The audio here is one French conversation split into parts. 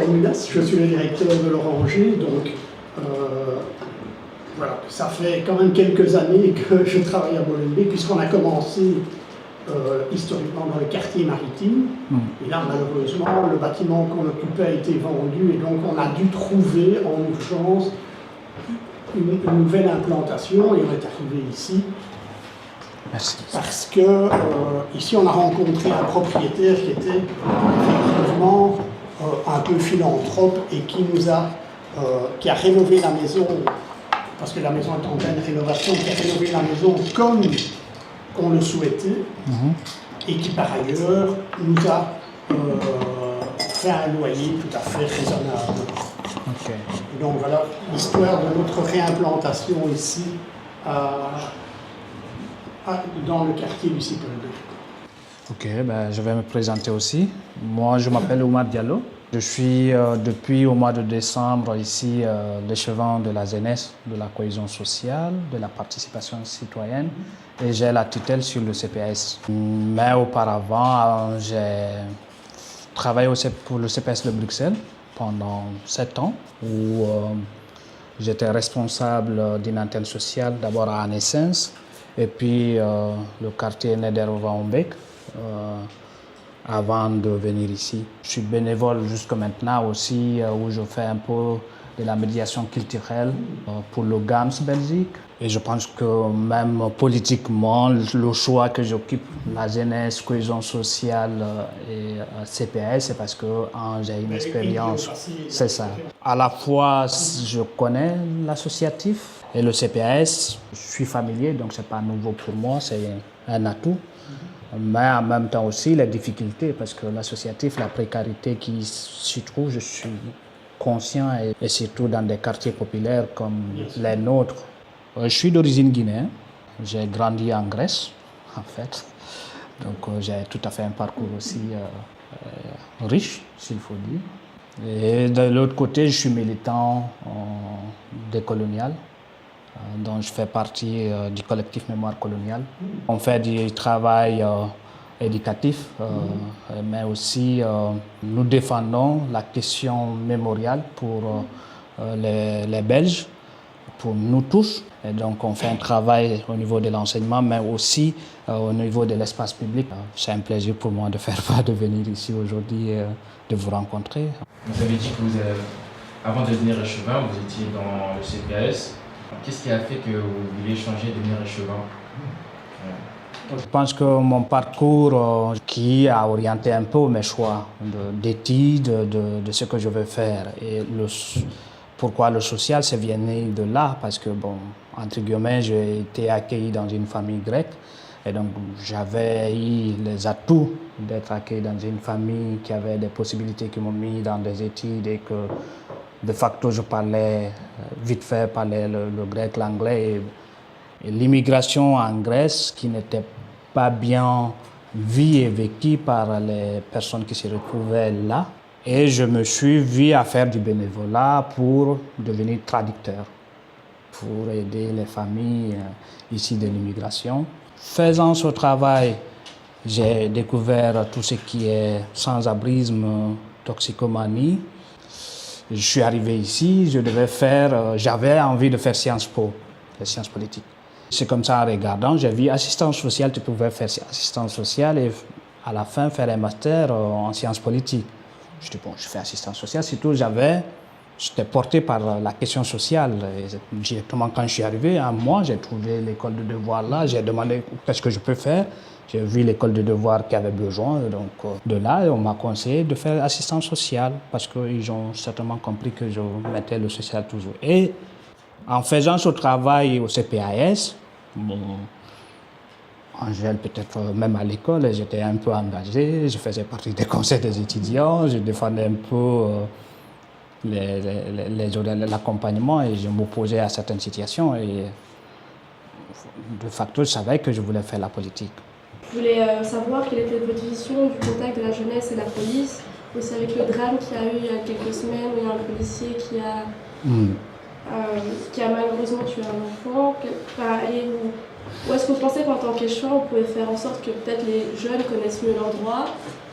Cornulas, je suis le directeur de l'Oranger, donc voilà, ça fait quand même quelques années que je travaille à Molenbeek, puisqu'on a commencé historiquement dans le quartier maritime. Et là, malheureusement, le bâtiment qu'on occupait a été vendu, et donc on a dû trouver en urgence une nouvelle implantation, et on est arrivé ici. Merci. Parce que ici, on a rencontré un propriétaire qui était effectivement un peu philanthrope et qui a rénové la maison, parce que la maison est en pleine rénovation, qui a rénové la maison comme on le souhaitait, et qui par ailleurs nous a fait un loyer tout à fait raisonnable. Okay. Donc voilà l'histoire de notre réimplantation ici dans le quartier du Sipelbeek. Ok, ben, je vais me présenter aussi. Moi, je m'appelle Oumar Diallo. Je suis depuis au mois de décembre ici l'échevin de la jeunesse, de la cohésion sociale, de la participation citoyenne, et j'ai la tutelle sur le CPS. Mais auparavant, j'ai travaillé aussi pour le CPS de Bruxelles pendant 7 ans, où j'étais responsable d'une antenne sociale, d'abord à Anessens, et puis le quartier Nederwanbeek, avant de venir ici. Je suis bénévole jusqu'à maintenant aussi, où je fais un peu de la médiation culturelle pour le GAMS Belgique. Et je pense que même politiquement, le choix que j'occupe, la jeunesse, cohésion sociale et CPS, c'est parce que j'ai une expérience. C'est ça. À la fois, je connais l'associatif et le CPS. Je suis familier, donc ce n'est pas nouveau pour moi, c'est un atout. Mais en même temps aussi les difficultés, parce que l'associatif, la précarité qui s'y trouve, je suis conscient, et surtout dans des quartiers populaires comme les nôtres. Je suis d'origine guinéenne, j'ai grandi en Grèce en fait, donc j'ai tout à fait un parcours aussi riche, s'il faut dire. Et de l'autre côté, je suis militant décolonial, dont je fais partie du collectif Mémoire coloniale. On fait du travail éducatif, mais aussi nous défendons la question mémoriale pour les Belges, pour nous tous. Et donc on fait un travail au niveau de l'enseignement, mais aussi au niveau de l'espace public. C'est un plaisir pour moi de venir ici aujourd'hui et de vous rencontrer. Vous avez dit que avant de devenir échevin, vous étiez dans le CPS. Qu'est-ce qui a fait que vous vouliez changer de devenir échevin? Je pense que mon parcours qui a orienté un peu mes choix d'études, de ce que je veux faire. Et pourquoi le social, c'est venu de là, parce que, bon, entre guillemets, j'ai été accueilli dans une famille grecque. Et donc, j'avais eu les atouts d'être accueilli dans une famille qui avait des possibilités qui m'ont mis dans des études, et que, de facto, je parlais vite fait, le grec, l'anglais. Et l'immigration en Grèce, qui n'était pas bien vue et vécue par les personnes qui se retrouvaient là. Et je me suis vu à faire du bénévolat pour devenir traducteur, pour aider les familles ici de l'immigration. Faisant ce travail, j'ai découvert tout ce qui est sans-abrisme, toxicomanie. Je suis arrivé ici, j'avais envie de faire Sciences Po, les sciences politiques. C'est comme ça, en regardant, j'ai vu assistance sociale, tu pouvais faire assistance sociale et à la fin faire un master en sciences politiques. Je dis, bon, je fais assistance sociale, surtout j'étais porté par la question sociale. Et directement, quand je suis arrivé, à moi, j'ai trouvé l'école de devoir là, j'ai demandé qu'est-ce que je peux faire. J'ai vu l'école de devoir qui avait besoin, donc de là, on m'a conseillé de faire assistance sociale, parce qu'ils ont certainement compris que je mettais le social toujours. Et en faisant ce travail au CPAS, bon, Angèle, peut-être même à l'école, j'étais un peu engagé, je faisais partie des conseils des étudiants, je défendais un peu l'accompagnement et je m'opposais à certaines situations. Et de facto, je savais que je voulais faire la politique. Je voulais savoir quelle était votre vision du contact de la jeunesse et la police, aussi avec le drame qu'il y a eu il y a quelques semaines, où il y a un policier qui a malheureusement tué un enfant. Où est-ce que vous pensez qu'en tant qu'échevin, on pouvait faire en sorte que peut-être les jeunes connaissent mieux leurs droits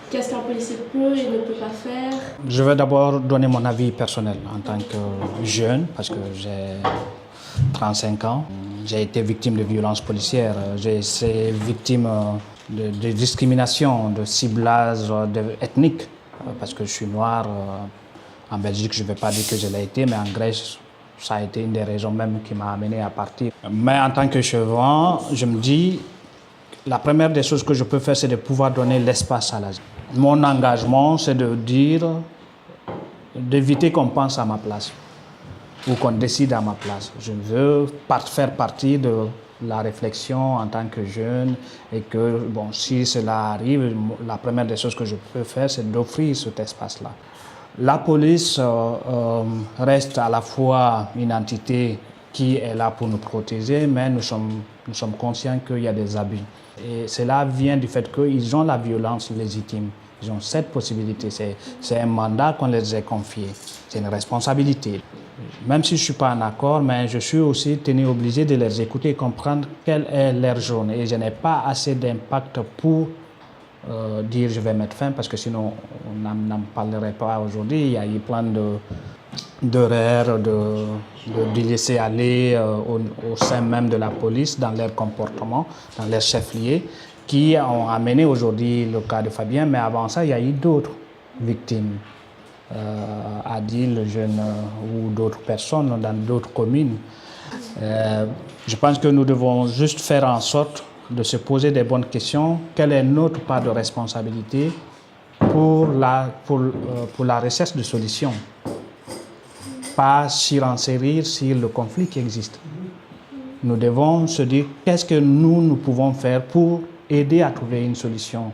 qu'est-ce qu'un policier peut et ne peut pas faire? Je vais d'abord donner mon avis personnel en tant que jeune, parce que j'ai 35 ans. J'ai été victime de violences policières, j'ai été victime de discrimination, de ciblage ethnique, parce que je suis noir. En Belgique, je ne vais pas dire que je l'ai été, mais en Grèce, ça a été une des raisons même qui m'a amené à partir. Mais en tant que chevron, je me dis, la première des choses que je peux faire, c'est de pouvoir donner l'espace à la jeunesse. Mon engagement, c'est de dire, d'éviter qu'on pense à ma place ou qu'on décide à ma place. Je veux faire partie de la réflexion en tant que jeune et que, bon, si cela arrive, la première des choses que je peux faire, c'est d'offrir cet espace-là. La police reste à la fois une entité qui est là pour nous protéger, mais nous sommes conscients qu'il y a des abus. Et cela vient du fait qu'ils ont la violence légitime. Ils ont cette possibilité. C'est un mandat qu'on leur a confié. C'est une responsabilité. Même si je ne suis pas en accord, mais je suis aussi obligé de les écouter et comprendre quelle est leur journée. Et je n'ai pas assez d'impact pour dire je vais mettre fin, parce que sinon on n'en parlerait pas aujourd'hui. Il y a eu plein d'erreurs, de laisser aller au sein même de la police, dans leur comportement, dans leur chef-lieu, qui ont amené aujourd'hui le cas de Fabien, mais avant ça, il y a eu d'autres victimes. Adil, le jeune, ou d'autres personnes dans d'autres communes. Je pense que nous devons juste faire en sorte de se poser des bonnes questions. Quelle est notre part de responsabilité pour la recherche de solutions? Pas surenchérir sur le conflit qui existe. Nous devons se dire qu'est-ce que nous pouvons faire pour aider à trouver une solution.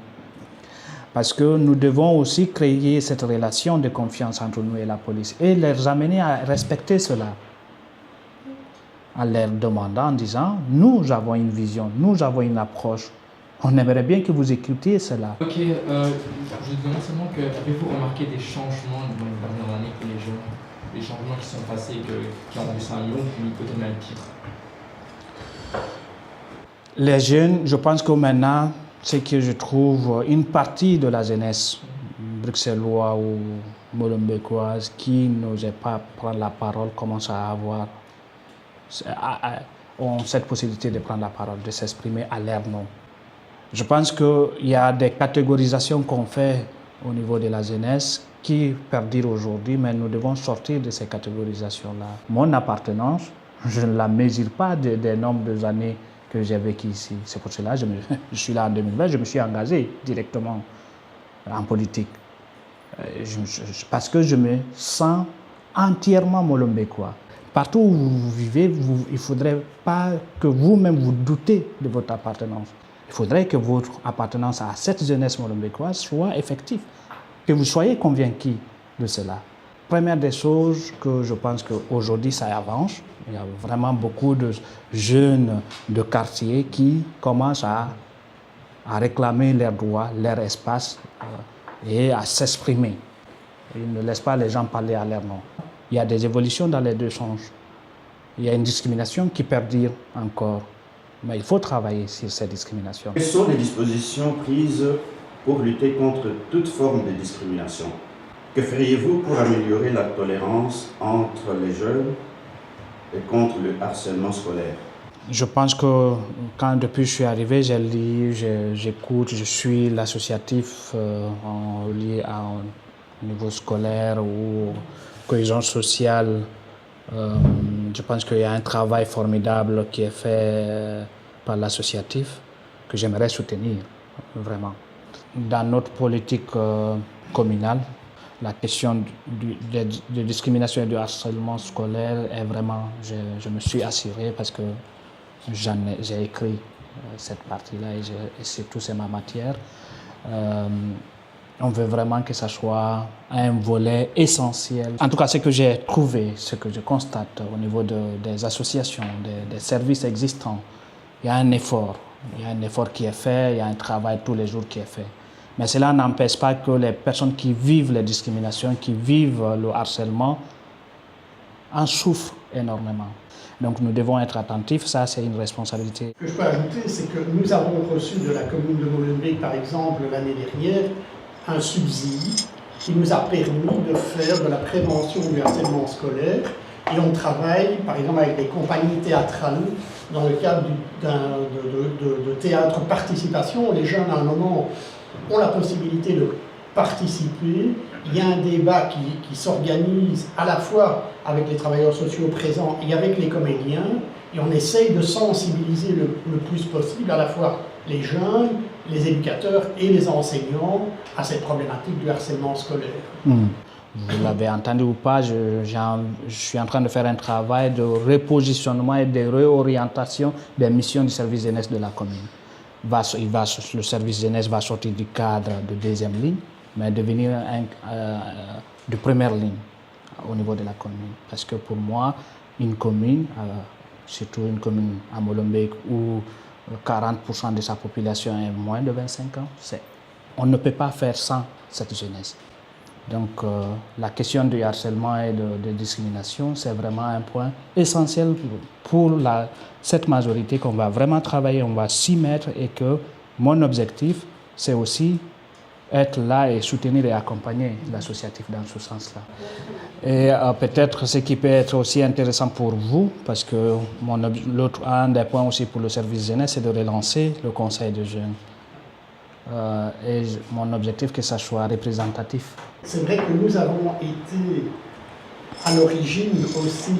Parce que nous devons aussi créer cette relation de confiance entre nous et la police et les amener à respecter cela. En leur demandant, en disant, nous avons une vision, nous avons une approche. On aimerait bien que vous écoutiez cela. Ok, je demande seulement que avez-vous remarqué des changements dans les dernières années pour les jeunes? Des changements qui sont passés, qui ont vu ça mieux ou peut-être même pire? Les jeunes, je pense que maintenant, c'est que je trouve une partie de la jeunesse bruxelloise ou molenbeekoise qui n'osait pas prendre la parole commence à avoir ont cette possibilité de prendre la parole, de s'exprimer à leur nom. Je pense qu'il y a des catégorisations qu'on fait au niveau de la jeunesse qui perdurent aujourd'hui, mais nous devons sortir de ces catégorisations-là. Mon appartenance, je ne la mesure pas des nombres d'années que j'ai vécu ici. C'est pour cela que je suis là en 2020, je me suis engagé directement en politique. Parce que je me sens entièrement molenbeekois. Partout où vous vivez, il ne faudrait pas que vous-même vous doutez de votre appartenance. Il faudrait que votre appartenance à cette jeunesse molenbeekoise soit effective, que vous soyez convaincus de cela. Première des choses que je pense qu'aujourd'hui ça avance, il y a vraiment beaucoup de jeunes de quartier qui commencent à réclamer leurs droits, leur espace et à s'exprimer. Ils ne laissent pas les gens parler à leur nom. Il y a des évolutions dans les deux sens. Il y a une discrimination qui perdure encore. Mais il faut travailler sur ces discriminations. Quelles sont les dispositions prises pour lutter contre toute forme de discrimination? Que feriez-vous pour améliorer la tolérance entre les jeunes et contre le harcèlement scolaire? Je pense que depuis que je suis arrivé, j'ai lu, j'écoute, je suis l'associatif lié au niveau scolaire ou cohésion sociale. Je pense qu'il y a un travail formidable qui est fait par l'associatif que j'aimerais soutenir, vraiment. Dans notre politique communale, la question de discrimination et de harcèlement scolaire est vraiment, je me suis assuré parce que j'ai écrit cette partie-là et surtout c'est ma matière. On veut vraiment que ça soit un volet essentiel. En tout cas, ce que j'ai trouvé, ce que je constate au niveau des associations, des services existants, il y a un effort. Il y a un effort qui est fait, il y a un travail tous les jours qui est fait. Mais cela n'empêche pas que les personnes qui vivent les discriminations, qui vivent le harcèlement, en souffrent énormément. Donc nous devons être attentifs, ça c'est une responsabilité. Ce que je peux ajouter, c'est que nous avons reçu de la commune de Molenbeek, par exemple, l'année dernière, un subside qui nous a permis de faire de la prévention du harcèlement scolaire. Et on travaille, par exemple, avec des compagnies théâtrales dans le cadre de théâtre participation. Les jeunes, à un moment, ont la possibilité de participer. Il y a un débat qui s'organise à la fois avec les travailleurs sociaux présents et avec les comédiens. Et on essaye de sensibiliser le plus possible à la fois les jeunes, les éducateurs et les enseignants à cette problématique du harcèlement scolaire. Vous l'avez entendu ou pas, je suis en train de faire un travail de repositionnement et de réorientation des missions du service jeunesse de la commune. Le service jeunesse va sortir du cadre de deuxième ligne, mais devenir de première ligne au niveau de la commune. Parce que pour moi, une commune, surtout une commune à Molenbeek où 40% de sa population est moins de 25 ans, on ne peut pas faire sans cette jeunesse. Donc la question du harcèlement et de discrimination, c'est vraiment un point essentiel pour cette majorité qu'on va vraiment travailler, on va s'y mettre et que mon objectif, c'est aussi être là et soutenir et accompagner l'associatif dans ce sens-là. Et peut-être ce qui peut être aussi intéressant pour vous, parce que un des points aussi pour le service jeunesse, c'est de relancer le conseil de jeunes. Et mon objectif, que ça soit représentatif. C'est vrai que nous avons été à l'origine aussi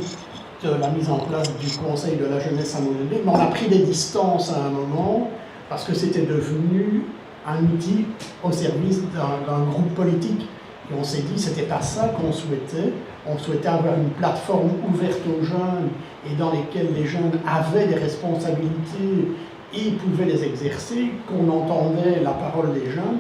de la mise en place du Conseil de la jeunesse à Molenbeek, mais on a pris des distances à un moment parce que c'était devenu un outil au service d'un groupe politique. Et on s'est dit que ce n'était pas ça qu'on souhaitait. On souhaitait avoir une plateforme ouverte aux jeunes et dans laquelle les jeunes avaient des responsabilités et pouvaient les exercer, qu'on entendait la parole des jeunes.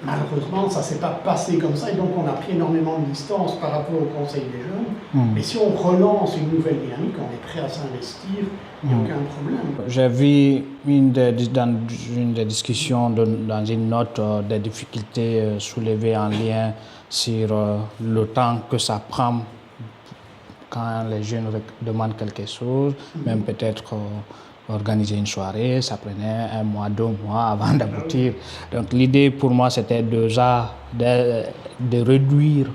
Malheureusement, ça ne s'est pas passé comme ça et donc on a pris énormément de distance par rapport au Conseil des jeunes. Mais si on relance une nouvelle dynamique, on est prêt à s'investir, il n'y a aucun problème. J'ai vu dans une des discussions, dans une note, des difficultés soulevées en lien sur le temps que ça prend quand les jeunes demandent quelque chose, même peut-être organiser une soirée, ça prenait 1 mois, 2 mois avant d'aboutir. Donc l'idée pour moi c'était déjà de réduire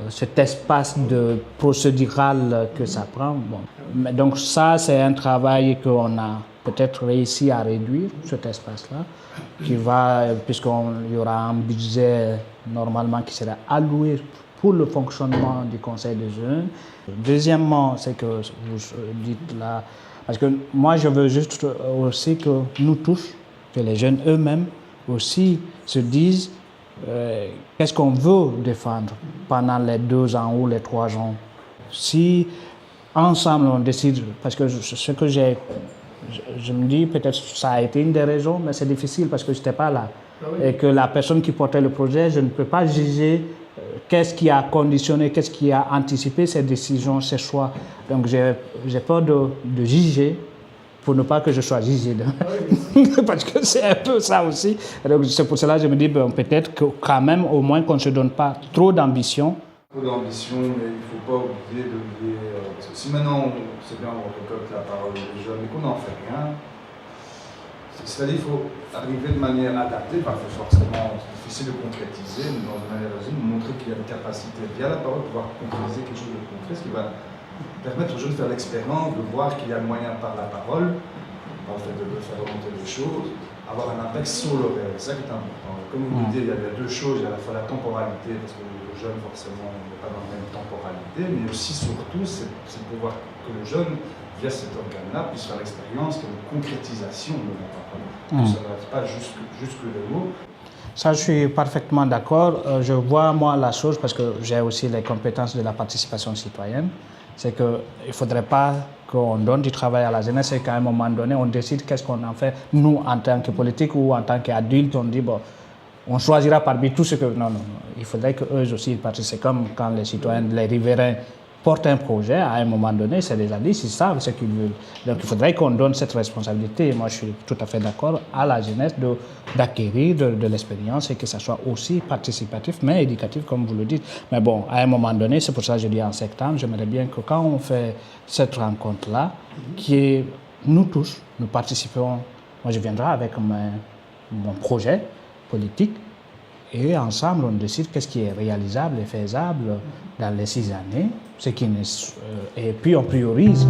cet espace procédural que ça prend. Bon. Mais donc ça c'est un travail qu'on a peut-être réussi à réduire, cet espace-là, puisqu'il y aura un budget normalement qui sera alloué pour le fonctionnement du Conseil des jeunes. Deuxièmement, c'est que vous dites là, parce que moi, je veux juste aussi que nous tous, que les jeunes eux-mêmes aussi se disent qu'est-ce qu'on veut défendre pendant les 2 ans ou les 3 ans. Si ensemble on décide, parce que ce que je me dis, peut-être ça a été une des raisons, mais c'est difficile parce que je n'étais pas là. Et que la personne qui portait le projet, je ne peux pas juger qu'est-ce qui a conditionné, qu'est-ce qui a anticipé ces décisions, ces choix. Donc j'ai peur de juger pour ne pas que je sois jugé. Parce que c'est un peu ça aussi. Donc c'est pour cela que je me dis peut-être que quand même au moins qu'on ne se donne pas trop d'ambition. Trop d'ambition, mais il ne faut pas oublier parce que si maintenant c'est bien on récolte la parole des jeunes mais qu'on n'en fait rien, c'est-à-dire qu'il faut arriver de manière adaptée, parce que forcément c'est difficile de concrétiser, mais dans une manière raisonnée, montrer qu'il y a une capacité via la parole de pouvoir concrétiser quelque chose de concret, ce qui va permettre aux jeunes de faire l'expérience, de voir qu'il y a moyen par la parole, en fait, de faire remonter les choses, avoir un impact sur le réel. C'est ça qui est important. Comme vous le dites, il y a 2 choses, il y a à la fois la temporalité, parce que le jeune forcément n'est pas dans la même temporalité, mais aussi surtout c'est pouvoir que le jeune via cet organe-là puisse faire l'expérience qu'il y a une concrétisation de la parole. Ça ne reste pas juste que les mots. Ça, je suis parfaitement d'accord. Je vois, moi, la chose, parce que j'ai aussi les compétences de la participation citoyenne, c'est qu'il ne faudrait pas qu'on donne du travail à la jeunesse et qu'à un moment donné, on décide qu'est-ce qu'on en fait. Nous, en tant que politique ou en tant qu'adultes, on dit, bon, on choisira parmi tout ce que... Non. Il faudrait qu'eux aussi participent. C'est comme quand les citoyens, les riverains, portent un projet, à un moment donné, c'est déjà dit, ils savent ce qu'ils veulent. Donc il faudrait qu'on donne cette responsabilité. Moi, je suis tout à fait d'accord à la jeunesse d'acquérir de l'expérience et que ça soit aussi participatif, mais éducatif, comme vous le dites. Mais bon, à un moment donné, c'est pour ça que je dis en septembre, j'aimerais bien que quand on fait cette rencontre-là, nous tous, nous participons. Moi, je viendrai avec mon projet politique Et ensemble, on décide qu'est-ce qui est réalisable et faisable dans les 6 années, et puis on priorise.